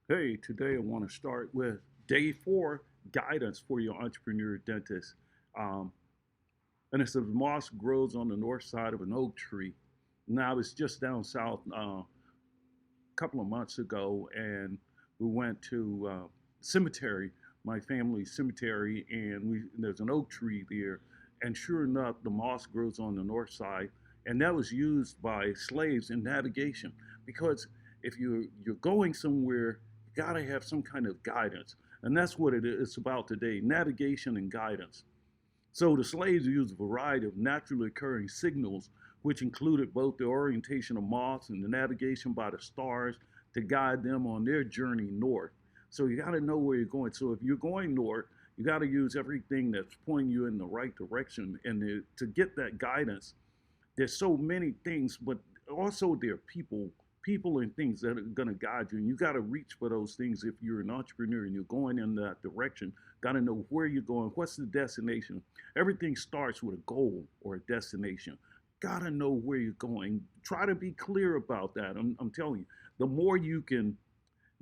Hey, today I want to start with day 4 guidance for your entrepreneur dentist. Um, and it says moss grows on the north side of an oak tree. Now, I was just down south a couple of months ago, and we went to cemetery, my family's cemetery, and there's an oak tree there. And sure enough, the moss grows on the north side, and that was used by slaves in navigation because if you're going somewhere, you got to have some kind of guidance, and that's what it's about today: navigation and guidance. So the slaves used a variety of naturally occurring signals, which included both the orientation of moths and the navigation by the stars to guide them on their journey north. So you got to know where you're going. So if you're going north, you got to use everything that's pointing you in the right direction. And to get that guidance, there's so many things, but also there are people and things that are going to guide you. And you got to reach for those things if you're an entrepreneur and you're going in that direction. Got to know where you're going. What's the destination? Everything starts with a goal or a destination. Got to know where you're going. Try to be clear about that. I'm telling you, the more you can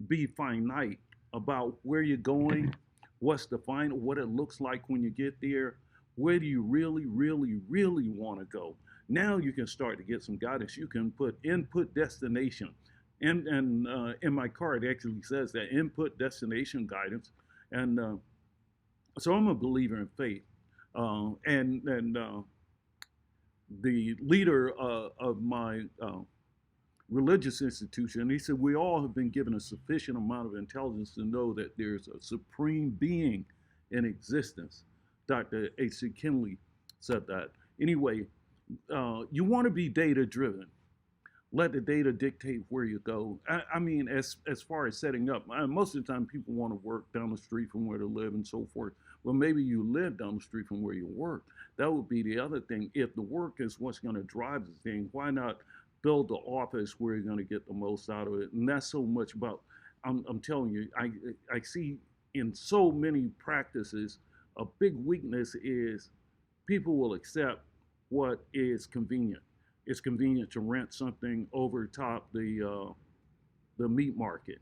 be finite about where you're going, what's the final, what it looks like when you get there, where do you really, really, really want to go. Now you can start to get some guidance. You can put input destination. And in my card, it actually says that input destination guidance. And so I'm a believer in faith. And the leader of my religious institution. He said, we all have been given a sufficient amount of intelligence to know that there's a supreme being in existence. Dr. H.C. Kinley said that. Anyway, you want to be data driven. Let the data dictate where you go. I mean, as far as setting up, most of the time people want to work down the street from where they live and so forth. Well, maybe you live down the street from where you work. That would be the other thing. If the work is what's going to drive the thing, why not build the office where you're going to get the most out of it? And that's so much about. I'm telling you, I see in so many practices a big weakness is people will accept what is convenient. It's convenient to rent something over top the meat market,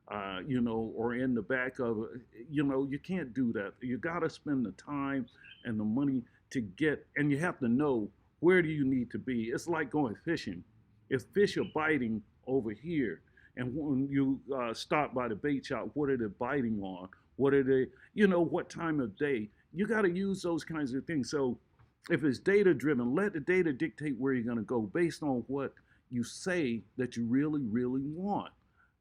or in the back of it. You can't do that. You got to spend the time and the money to get, and you have to know where do you need to be. It's like going fishing. If fish are biting over here, and when you stop by the bait shop, what are they biting on? What are they, what time of day? You got to use those kinds of things. So if it's data driven, let the data dictate where you're going to go based on what you say that you really, really want.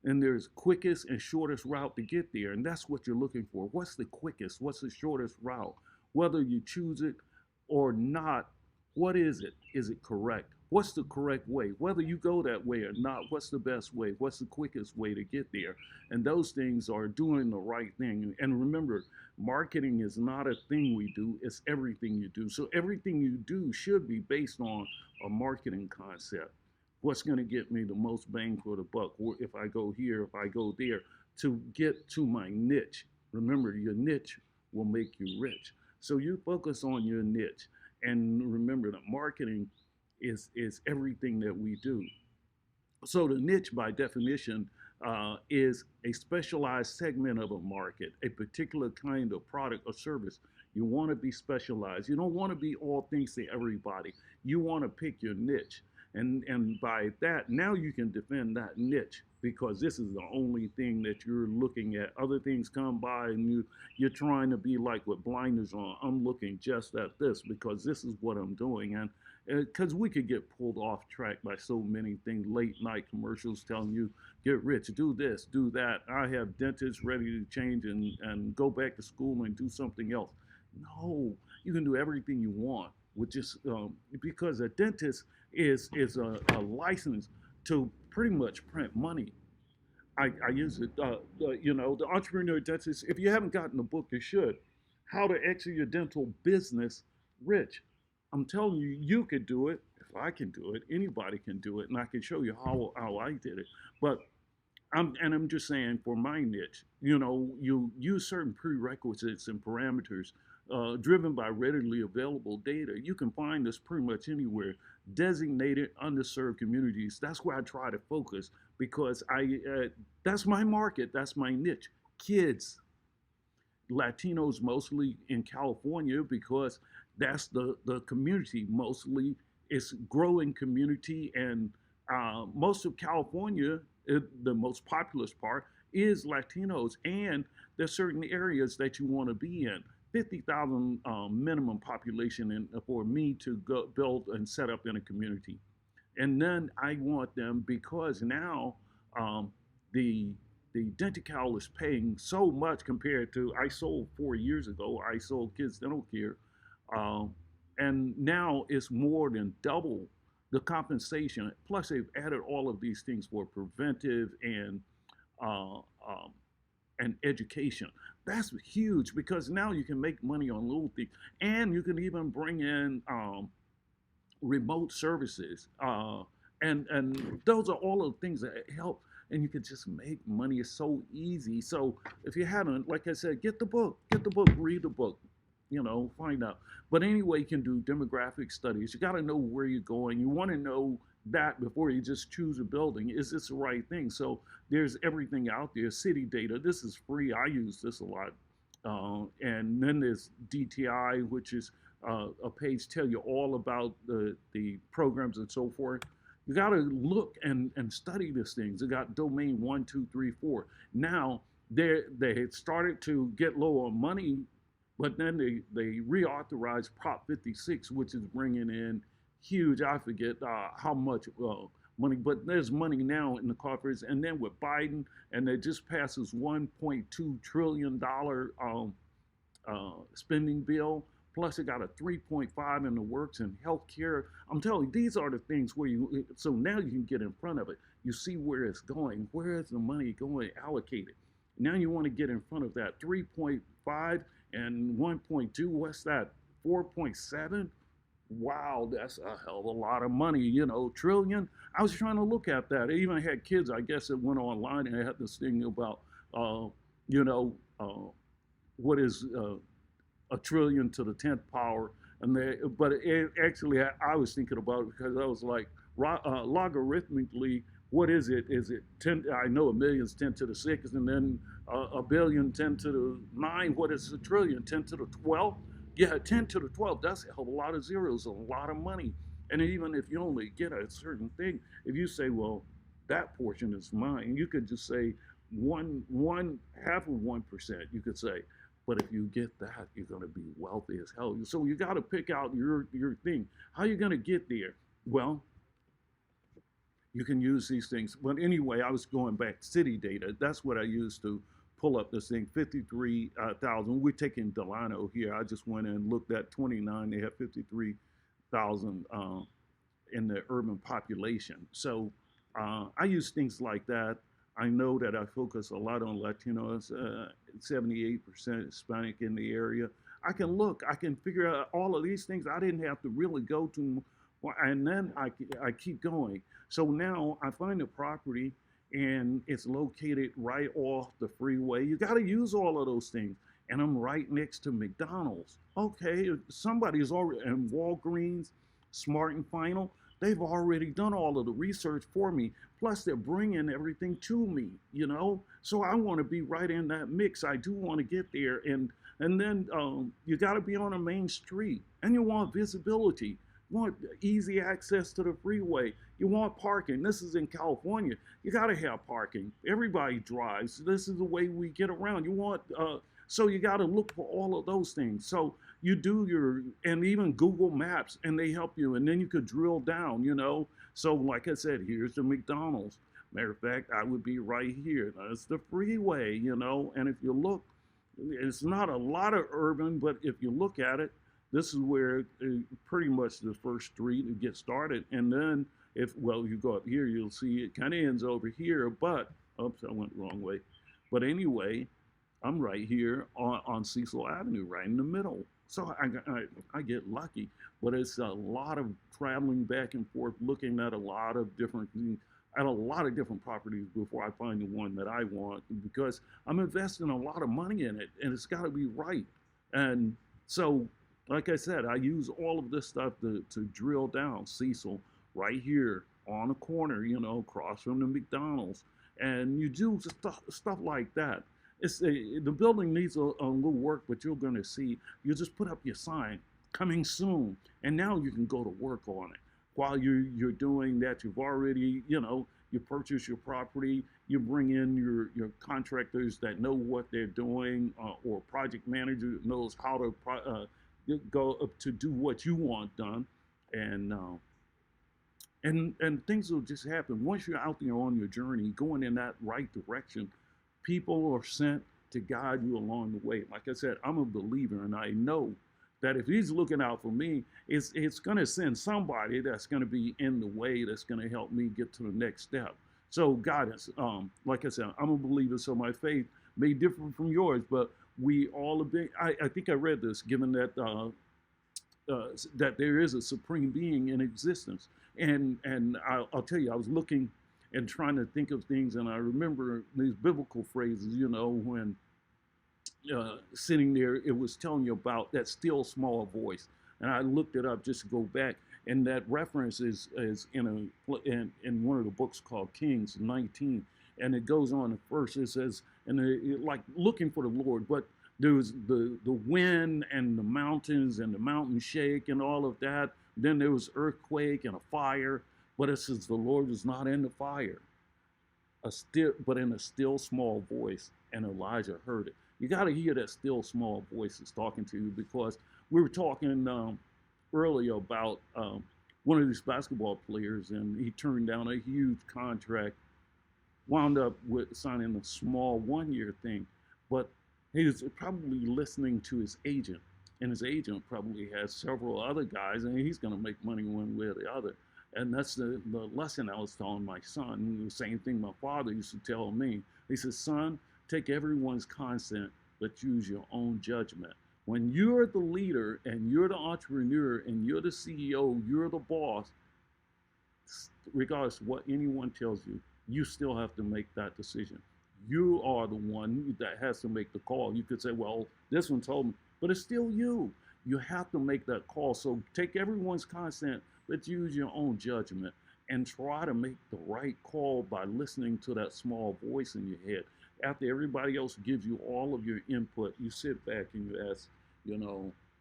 And there's quickest and shortest route to get there. And that's what you're looking for. What's the quickest? What's the shortest route? Whether you choose it or not, what is it? Is it correct? What's the correct way? Whether you go that way or not, what's the best way? What's the quickest way to get there? And those things are doing the right thing. And remember, marketing is not a thing we do, it's everything you do. So everything you do should be based on a marketing concept. What's going to get me the most bang for the buck? Or if I go here, if I go there, to get to my niche. Remember, your niche will make you rich. So you focus on your niche. And remember that marketing is everything that we do. So the niche, by definition, is a specialized segment of a market, a particular kind of product or service. You want to be specialized. You don't want to be all things to everybody. You want to pick your niche. And by that, now you can defend that niche because this is the only thing that you're looking at. Other things come by and you're trying to be like with blinders on. I'm looking just at this because this is what I'm doing. And because we could get pulled off track by so many things, late night commercials telling you get rich, do this, do that. I have dentists ready to change and go back to school and do something else. No, you can do everything you want with just because a dentist is a license to pretty much print money. I use it, the entrepreneur dentist. If you haven't gotten the book, you should. How to exit your dental business rich. I'm telling you, you could do it. If I can do it, anybody can do it, and I can show you how I did it. But I'm just saying for my niche, you use certain prerequisites and parameters driven by readily available data. You can find this pretty much anywhere. designated underserved communities. That's where I try to focus because that's my market, that's my niche. Kids, Latinos mostly in California because that's the community mostly. It's growing community, and most of California, the most populous part, is Latinos, and there's certain areas that you want to be in. 50,000 minimum population for me to go build and set up in a community. And then I want them because now um, the the Denti-Cal is paying so much compared to I sold 4 years ago. I sold Kids Dental Care, um, and now it's more than double the compensation. Plus, they've added all of these things for preventive uh, um, and education. That's huge because now you can make money on little things, and you can even bring in remote services, and those are all of the things that help. And you can just make money. It's so easy. So if you haven't, like I said, get the book, read the book, find out. But anyway, you can do demographic studies. You got to know where you're going. You want to know that before you just choose a building. Is this the right thing? So there's everything out there. City data. This is free. I use this a lot. And then there's DTI, which is a page tell you all about the programs and so forth. You got to look and study these things. They got domain 1, 2, 3, 4. Now they had started to get low on money, but then they reauthorized Prop 56, which is bringing in huge. I forget how much money, but there's money now in the coffers. And then with Biden, and they just passes 1.2 trillion spending bill. Plus, it got a 3.5 in the works in healthcare. I'm telling you, these are the things where so now you can get in front of it. You see where it's going. Where is the money going allocated? Now you want to get in front of that 3.5 and 1.2. What's that? 4.7? Wow, that's a hell of a lot of money, trillion. I was trying to look at that. I even had kids, I guess, that went online and had this thing about, you know, what is a trillion to the 10th power. But actually, I was thinking about it because I was like, logarithmically, what is it? Is it 10? I know a million is 10 to the 6, and then a billion, 10 to the 9. What is a trillion? 10 to the 12? Yeah, 10 to the 12. That's a lot of zeros, a lot of money. And even if you only get a certain thing, if you say, well, that portion is mine, you could just say one half of 1%, you could say. But if you get that, you're going to be wealthy as hell. So you got to pick out your thing. How are you going to get there? Well, you can use these things. But anyway, I was going back city data. That's what I used to pull up this thing. 53,000. We're taking Delano here. I just went and looked at 29. They have 53,000 in the urban population. So I use things like that. I know that I focus a lot on Latinos, 78% Hispanic in the area. I can look, I can figure out all of these things. I didn't have to really go to, and then I keep going. So now I find a property and it's located right off the freeway. You got to use all of those things. And I'm right next to McDonald's. Okay, somebody's already, and Walgreens, Smart and Final, they've already done all of the research for me. Plus, they're bringing everything to me, So I want to be right in that mix. I do want to get there. And then you got to be on a main street. And you want visibility. You want easy access to the freeway. You want parking. This is in California. You got to have parking. Everybody drives. This is the way we get around. You want, so you got to look for all of those things. So you do and even Google Maps, and they help you. And then you could drill down, So like I said, here's the McDonald's. Matter of fact, I would be right here. That's the freeway, And if you look, it's not a lot of urban, but if you look at it, this is where pretty much the first street to get started. And then you go up here, you'll see it kind of ends over here, but, oops, I went the wrong way. But anyway, I'm right here on Cecil Avenue, right in the middle. So I get lucky, but it's a lot of traveling back and forth, looking at a lot of different properties before I find the one that I want, because I'm investing a lot of money in it, and it's got to be right. And so Like I said, I use all of this stuff to drill down Cecil right here on the corner, across from the McDonald's. And you do stuff like that. The building needs a little work, but you're going to see. You just put up your sign, coming soon, and now you can go to work on it. While you're doing that, you've already, you purchase your property, you bring in your contractors that know what they're doing, or project manager that knows how to go up to do what you want done, and things will just happen once you're out there on your journey, going in that right direction. People are sent to guide you along the way. Like I said, I'm a believer, and I know that if he's looking out for me, it's going to send somebody that's going to be in the way, that's going to help me get to the next step. So guidance, like I said, I'm a believer, so my faith may differ from yours, but we all have been. I think I read this, given that that there is a supreme being in existence, and I'll tell you, I was looking and trying to think of things, and I remember these biblical phrases, when sitting there, it was telling you about that still small voice. And I looked it up just to go back, and that reference is in one of the books called Kings 19, and it goes on. At first, it says, and like looking for the Lord, but there was the wind and the mountains and the mountain shake and all of that. Then there was earthquake and a fire, but it says the Lord was not in the fire, but in a still small voice, and Elijah heard it. You got to hear that still small voice is talking to you, because we were talking earlier about one of these basketball players, and he turned down a huge contract, wound up with signing a small 1-year thing, but he was probably listening to his agent, and his agent probably has several other guys, and he's going to make money one way or the other. And that's the lesson I was telling my son. The same thing my father used to tell me. He says, son, take everyone's consent, but use your own judgment. When you're the leader and you're the entrepreneur and you're the CEO, you're the boss, regardless of what anyone tells you, you still have to make that decision. You are the one that has to make the call. You could say, well, this one told me, but it's still you. You have to make that call. So take everyone's consent, but use your own judgment, and try to make the right call by listening to that small voice in your head. After everybody else gives you all of your input, you sit back and you ask,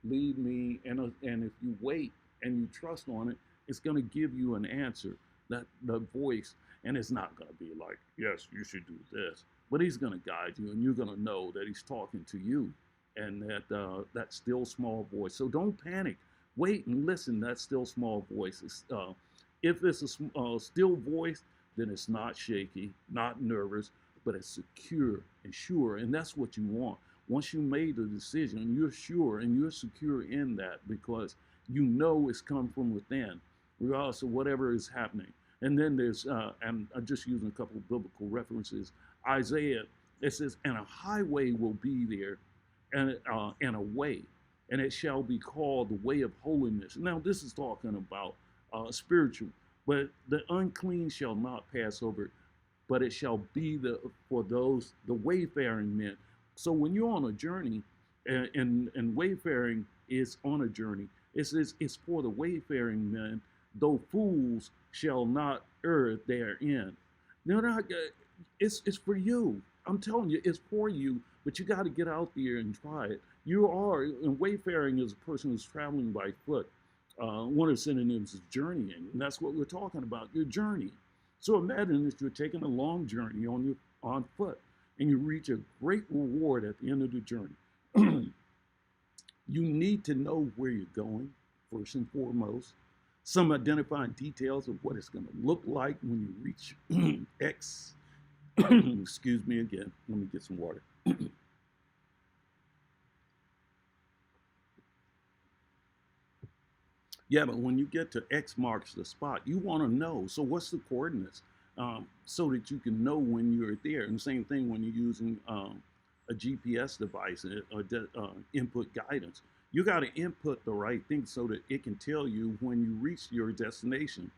lead me. And if you wait and you trust on it, it's going to give you an answer, that the voice. And it's not going to be like, yes, you should do this. But he's going to guide you, and you're going to know that he's talking to you, and that still small voice. So don't panic. Wait and listen. That still small voice. If it's a still voice, then it's not shaky, not nervous, but it's secure and sure. And that's what you want. Once you made the decision, you're sure and you're secure in that, because you know it's come from within, regardless of whatever is happening. And then there's, and I'm just using a couple of biblical references. Isaiah, it says, and a highway will be there, and a way, and it shall be called the way of holiness. Now, this is talking about spiritual, but the unclean shall not pass over it, but it shall be for those, the wayfaring men. So when you're on a journey, and wayfaring is on a journey, it says it's for the wayfaring men, though fools shall not err therein. They're not, it's for you. I'm telling you, it's for you, but you got to get out there and try it. And wayfaring is a person who's traveling by foot. One of the synonyms is journeying, and that's what we're talking about, your journey. So imagine that you're taking a long journey on foot, and you reach a great reward at the end of the journey. You need to know where you're going, first and foremost. Some identifying details of what it's going to look like when you reach X. Excuse me again. Let me get some water. Yeah, but when you get to X marks the spot, you want to know. So what's the coordinates? So that you can know when you're there. And the same thing when you're using a GPS device or input guidance. You got to input the right thing so that it can tell you when you reach your destination.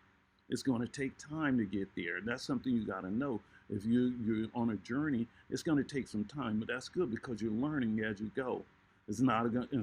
It's going to take time to get there. And that's something you got to know. If you're on a journey, it's going to take some time, but that's good because you're learning as you go. It's not going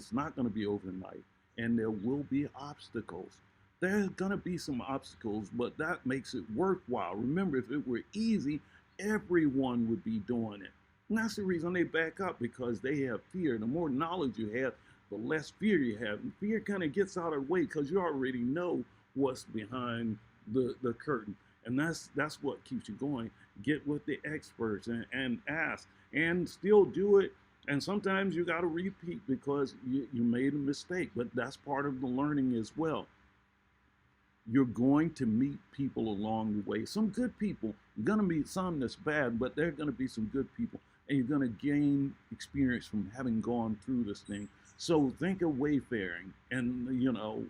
to be overnight. and there will be obstacles. There's going to be some obstacles, but that makes it worthwhile. Remember, if it were easy, everyone would be doing it. And that's the reason they back up, because they have fear. The more knowledge you have, the less fear you have. And fear kind of gets out of the way because you already know what's behind the curtain. And that's what keeps you going. Get with the experts and ask and still do it. And sometimes you got to repeat because you made a mistake, but that's part of the learning as well. You're going to meet people along the way. Some good people. You're going to meet some that's bad, but there are going to be some good people. And you're going to gain experience from having gone through this thing. So think of Wayfaring, and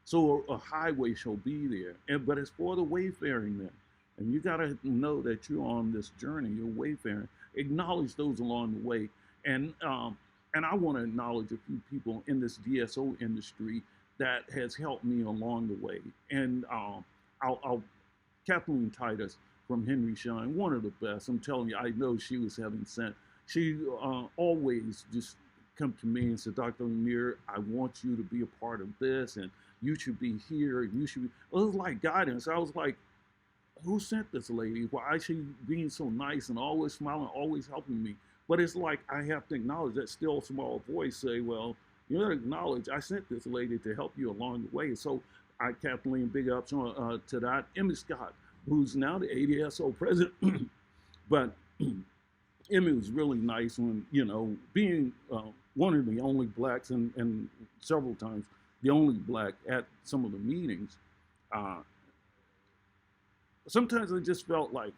so a highway shall be there. But it's for the wayfaring then. And you got to know that you're on this journey, you're wayfaring. Acknowledge those along the way. And I want to acknowledge a few people in this DSO industry that has helped me along the way. And Kathleen Titus from Henry Schein, one of the best. I'm telling you, I know she was heaven sent. She always just come to me and said, Dr. Lanier, I want you to be a part of this, and you should be here, and you should be. It was like guidance. I was like, who sent this lady? Why is she being so nice and always smiling, always helping me? But it's like I have to acknowledge that still small voice say, well, you gotta acknowledge I sent this lady to help you along the way. So Kathleen, big ups to that. Emmy Scott, who's now the ADSO president, but Emmy was really nice when, being one of the only blacks and several times the only black at some of the meetings. Sometimes I just felt like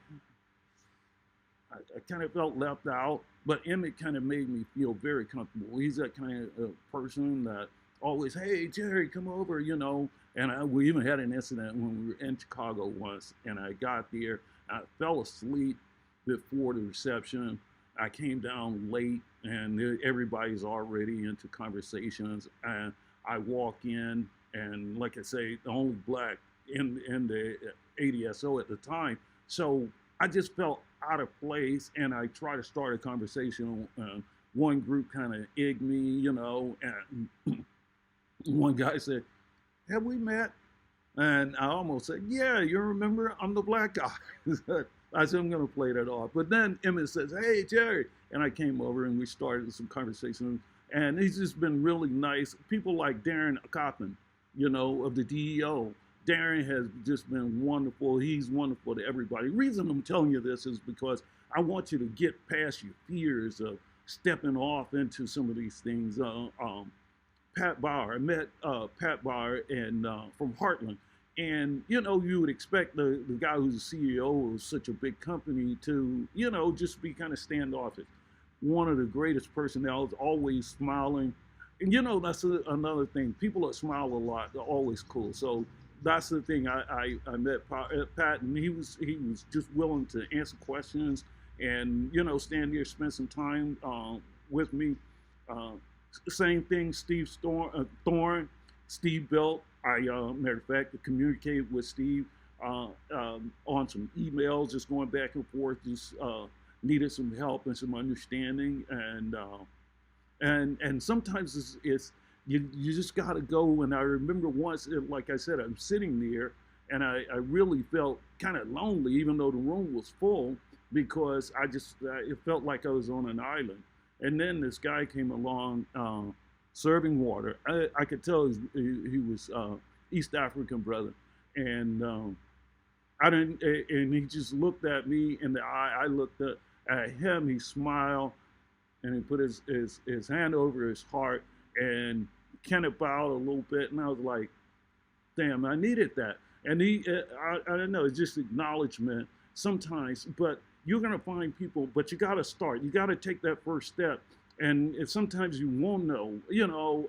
I kind of felt left out, but Emmett kind of made me feel very comfortable. He's that kind of person that always, hey, Jerry, come over, And we even had an incident when we were in Chicago once, and I got there. I fell asleep before the reception. I came down late, and everybody's already into conversations. And I walk in, and like I say, the only black in the ADSO at the time. So I just felt out of place, and I tried to start a conversation. One group kind of egged me, and one guy said, have we met? And I almost said, yeah, you remember, I'm the black guy. I said, I'm going to play that off. But then Emmett says, hey, Jerry. And I came over, and we started some conversation. And he's just been really nice. People like Darren Coppin, of the DEO. Darren has just been wonderful. He's wonderful to everybody. The reason I'm telling you this is because I want you to get past your fears of stepping off into some of these things. Pat Bauer, I met Pat Bauer from Heartland. And, you would expect the guy who's the CEO of such a big company to, just be kind of standoffish. One of the greatest personnel, always smiling. And, that's another thing. People that smile a lot, they're always cool. So that's the thing. I met Pat, and he was just willing to answer questions and, stand there, spend some time with me. Same thing, Steve Thorne, Steve Belt. Matter of fact, I communicated with Steve on some emails, just going back and forth, just needed some help and some understanding. And sometimes it's you just got to go. And I remember once, like I said, I'm sitting there, and I really felt kind of lonely, even though the room was full, because it felt like I was on an island. And then this guy came along serving water. I could tell he was East African brother, and and he just looked at me in the eye. I looked at him. He smiled, and he put his hand over his heart and kind of bowed a little bit. And I was like, damn, I needed that. And I don't know, it's just acknowledgement sometimes, but you're going to find people, but you got to start. You got to take that first step. And sometimes you won't know,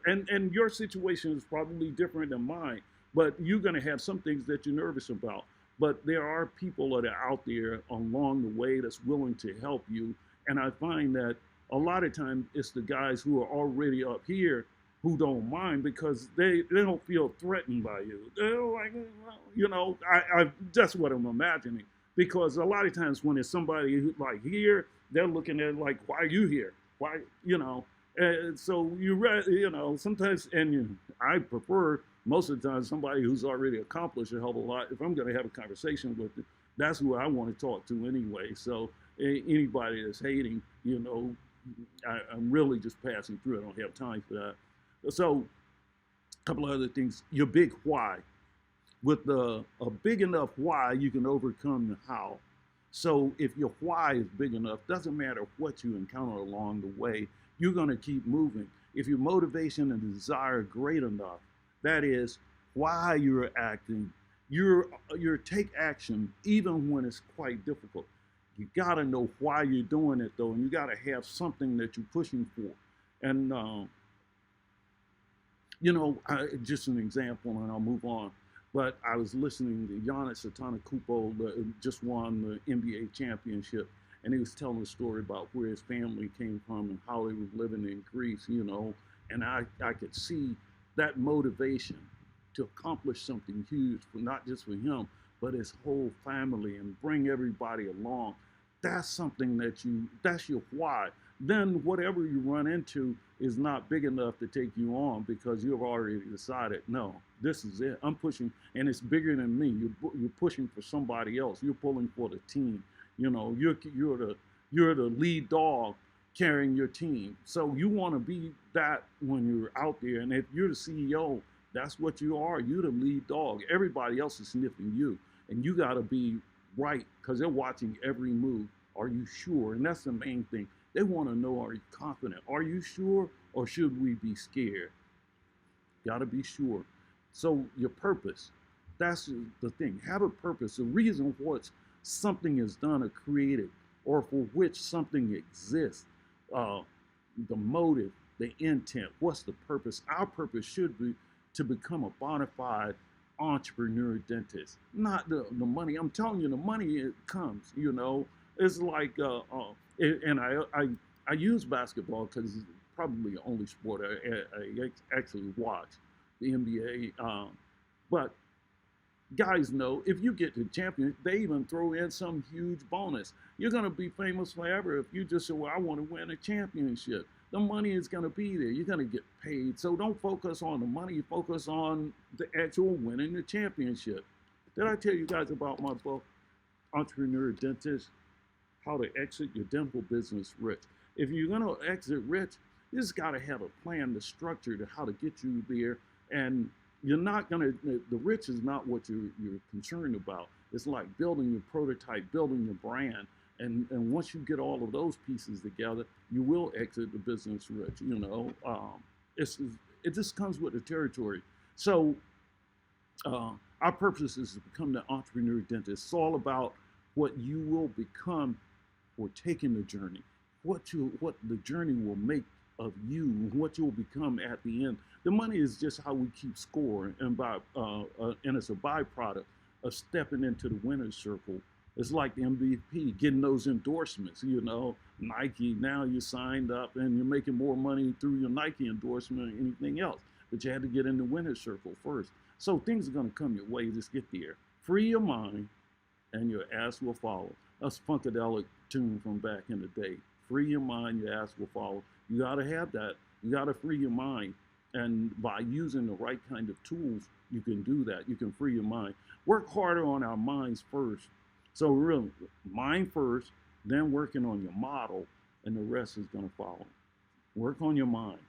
and your situation is probably different than mine, but you're going to have some things that you're nervous about. But there are people that are out there along the way that's willing to help you. And I find that a lot of times it's the guys who are already up here who don't mind, because they don't feel threatened by you. They're like, that's what I'm imagining. Because a lot of times when it's somebody like here, they're looking at it like, why are you here? Why, And so you know, sometimes, and I prefer most of the time somebody who's already accomplished a hell of a lot. If I'm going to have a conversation with it, that's who I want to talk to anyway. So anybody that's hating, you know, I'm really just passing through. I don't have time for that. So a couple of other things. Your big why. With a big enough why, you can overcome the how. So if your why is big enough, doesn't matter what you encounter along the way, you're going to keep moving. If your motivation and desire are great enough, that is why you're acting, you're take action even when it's quite difficult. You got to know why you're doing it though, and you got to have something that you're pushing for. And you know, just an example, and I'll move on. But I was listening to Giannis Antetokounmpo, just won the NBA championship, and he was telling a story about where his family came from and how they were living in Greece, you know, and I could see that motivation to accomplish something huge, for not just for him, but his whole family, and bring everybody along. That's something that's your why. Then whatever you run into is not big enough to take you on because you've already decided, no, this is it. I'm pushing, and it's bigger than me. You're pushing for somebody else. You're pulling for the team. You know, you're the lead dog carrying your team. So you want to be that when you're out there. And if you're the CEO, that's what you are. You're the lead dog. Everybody else is sniffing you, and you got to be right because they're watching every move. Are you sure? And that's the main thing. They want to know, are you confident? Are you sure, or should we be scared? Got to be sure. So your purpose, that's the thing. Have a purpose, a reason for which something is done or created, or for which something exists. Uh, the motive, the intent. What's the purpose? Our purpose should be to become a bona fide entrepreneur dentist, not the money. I'm telling you, the money, it comes. You know, it's like, and I use basketball because it's probably the only sport I actually watch, the NBA. But guys know if you get to champion, they even throw in some huge bonus. You're going to be famous forever if you just say, well, I want to win a championship. The money is going to be there. You're going to get paid. So don't focus on the money. Focus on the actual winning the championship. Did I tell you guys about my book, Entrepreneur Dentist? How to exit your dental business rich. If you're going to exit rich, you just got to have a plan, the structure to how to get you there. And you're not going to, the rich is not what you're concerned about. It's like building your prototype, building your brand. And once you get all of those pieces together, you will exit the business rich. You know, it just comes with the territory. So our purpose is to become the entrepreneur dentist. It's all about what you will become for taking the journey, what the journey will make of you, what you'll become at the end. The money is just how we keep score, and and it's a byproduct of stepping into the winner's circle. It's like the MVP, getting those endorsements. You know, Nike. Now you signed up, and you're making more money through your Nike endorsement than anything else. But you had to get in the winner's circle first. So things are going to come your way. Just get there. Free your mind, and your ass will follow. That's a funkadelic tune from back in the day. Free your mind, your ass will follow. You got to have that. You got to free your mind. And by using the right kind of tools, you can do that. You can free your mind. Work harder on our minds first. So really, mind first, then working on your model, and the rest is going to follow. Work on your mind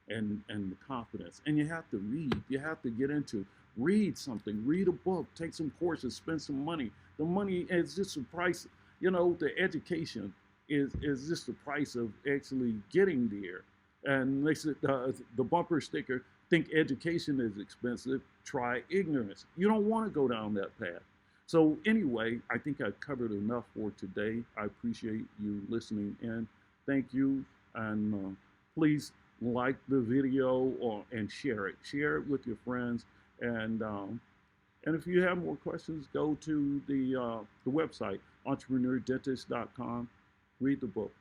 and the confidence. And you have to read. You have to get into, read something, read a book, take some courses, spend some money. The money is just the price. You know, the education is just the price of actually getting there. And they said the bumper sticker, think education is expensive, try ignorance. You don't want to go down that path. So anyway, I think I've covered enough for today. I appreciate you listening in. Thank you. And please like the video and share it. Share it with your friends. And if you have more questions, go to the website, entrepreneurdentist.com. Read the book.